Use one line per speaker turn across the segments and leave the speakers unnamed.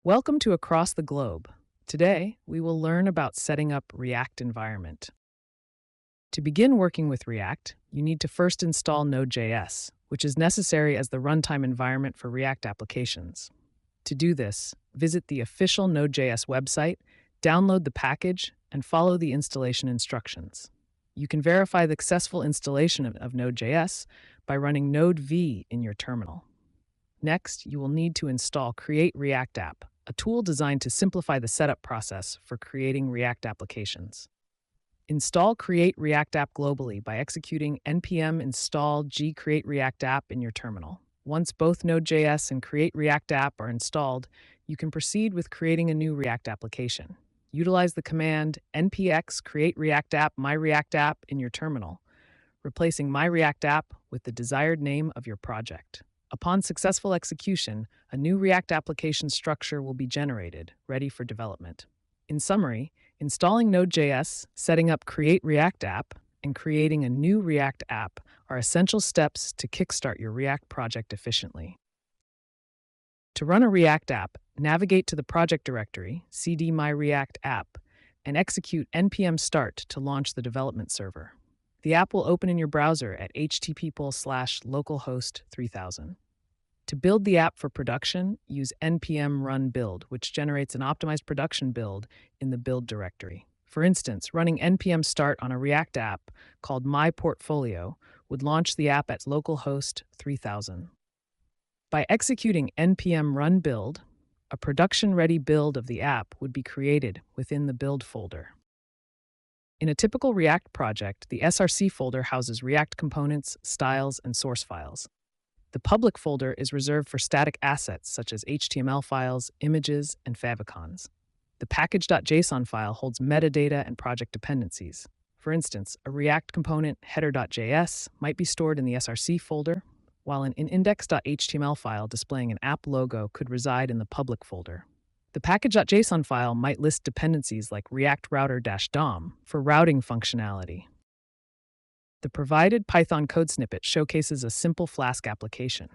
Welcome to Across the Globe. Today, we will learn about setting up React environment. To begin working with React, you need to first install Node.js, which is necessary as the runtime environment for React applications. To do this, visit the official Node.js website, download the package, and follow the installation instructions. You can verify the successful installation of Node.js by running node v in your terminal. Next, you will need to install Create React App, a tool designed to simplify the setup process for creating React applications. Install Create React App globally by executing npm install create react app in your terminal. Once both Node.js and Create React App are installed, you can proceed with creating a new React application. Utilize the command npx create react app my react app in your terminal, replacing my react app with the desired name of your project. Upon successful execution, a new React application structure will be generated, ready for development. In summary, installing Node.js, setting up Create React App, and creating a new React app are essential steps to kickstart your React project efficiently. To run a React app, navigate to the project directory, cd my react app, and execute npm start to launch the development server. The app will open in your browser at http://localhost 3000. To build the app for production, use npm run build, which generates an optimized production build in the build directory. For instance, running npm start on a React app called My Portfolio would launch the app at localhost 3000. By executing npm run build, a production-ready build of the app would be created within the build folder. In a typical React project, the src folder houses React components, styles, and source files. The public folder is reserved for static assets such as HTML files, images, and favicons. The package.json file holds metadata and project dependencies. For instance, a React component header.js might be stored in the src folder, while an index.html file displaying an app logo could reside in the public folder. The package.json file might list dependencies like React router-dom for routing functionality. The provided Python code snippet showcases a simple Flask application.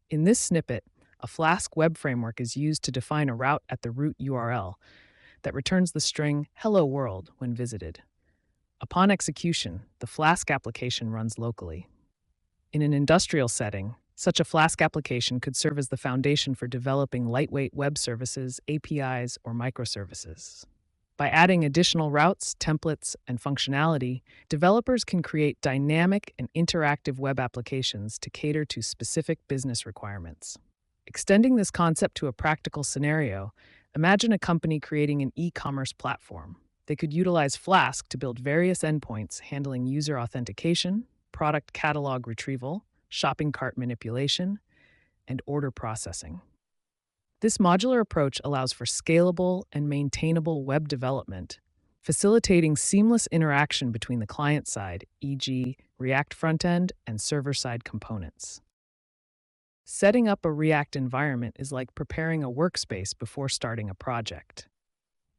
In this snippet, a Flask web framework is used to define a route at the root URL that returns the string "Hello World" when visited. Upon execution, the Flask application runs locally. In an industrial setting, such a Flask application could serve as the foundation for developing lightweight web services, APIs, or microservices. By adding additional routes, templates, and functionality, developers can create dynamic and interactive web applications to cater to specific business requirements. Extending this concept to a practical scenario, imagine a company creating an e-commerce platform. They could utilize Flask to build various endpoints handling user authentication, product catalog retrieval, shopping cart manipulation, and order processing. This modular approach allows for scalable and maintainable web development, facilitating seamless interaction between the client side, e.g., React frontend and server-side components. Setting up a React environment is like preparing a workspace before starting a project.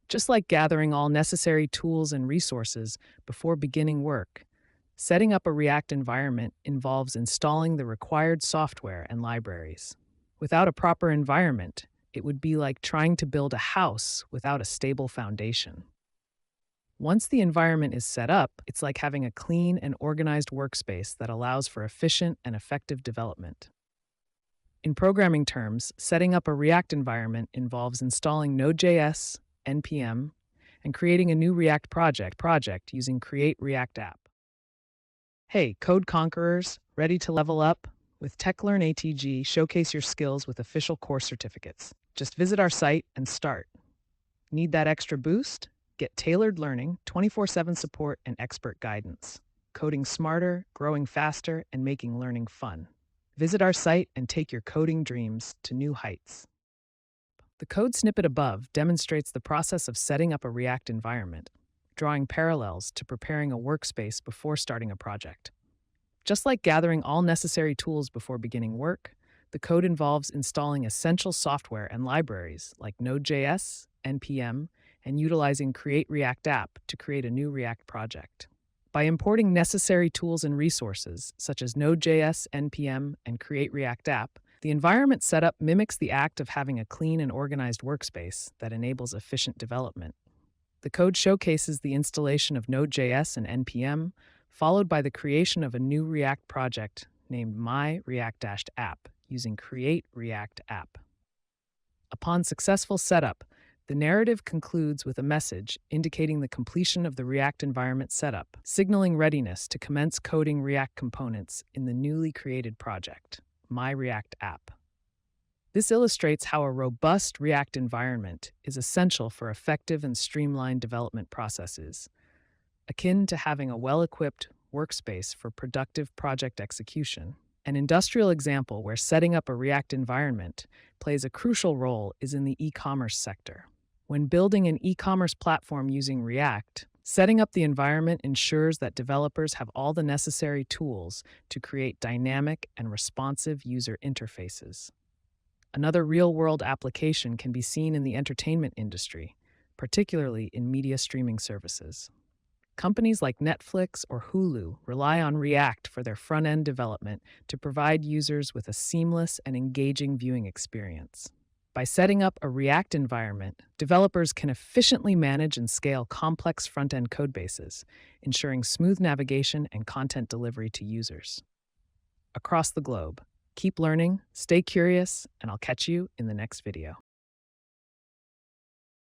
Just like gathering all necessary tools and resources before beginning work, setting up a React environment involves installing the required software and libraries. Without a proper environment, it would be like trying to build a house without a stable foundation. Once the environment is set up, it's like having a clean and organized workspace that allows for efficient and effective development. In programming terms, setting up a React environment involves installing Node.js, npm, and creating a new React project using Create React App. Hey, code conquerors, ready to level up? With TechLearn ATG, showcase your skills with official course certificates. Just visit our site and start. Need that extra boost? Get tailored learning, 24/7 support, and expert guidance. Coding smarter, growing faster, and making learning fun. Visit our site and take your coding dreams to new heights. The code snippet above demonstrates the process of setting up a React environment, drawing parallels to preparing a workspace before starting a project. Just like gathering all necessary tools before beginning work, the code involves installing essential software and libraries like Node.js, npm, and utilizing Create React App to create a new React project. By importing necessary tools and resources, such as Node.js, npm, and Create React App, The environment setup mimics the act of having a clean and organized workspace that enables efficient development. The code showcases the installation of Node.js and NPM, followed by the creation of a new React project named My React-App using Create React App. Upon successful setup, the narrative concludes with a message indicating the completion of the React environment setup, signaling readiness to commence coding React components in the newly created project, My React App. This illustrates how a robust React environment is essential for effective and streamlined development processes, akin to having a well-equipped workspace for productive project execution. An industrial example where setting up a React environment plays a crucial role is in the e-commerce sector. When building an e-commerce platform using React, setting up the environment ensures that developers have all the necessary tools to create dynamic and responsive user interfaces. Another real-world application can be seen in the entertainment industry, particularly in media streaming services. Companies like Netflix or Hulu rely on React for their front-end development to provide users with a seamless and engaging viewing experience. By setting up a React environment, developers can efficiently manage and scale complex front-end codebases, ensuring smooth navigation and content delivery to users. Across the globe, keep learning, stay curious, and I'll catch you in the next video.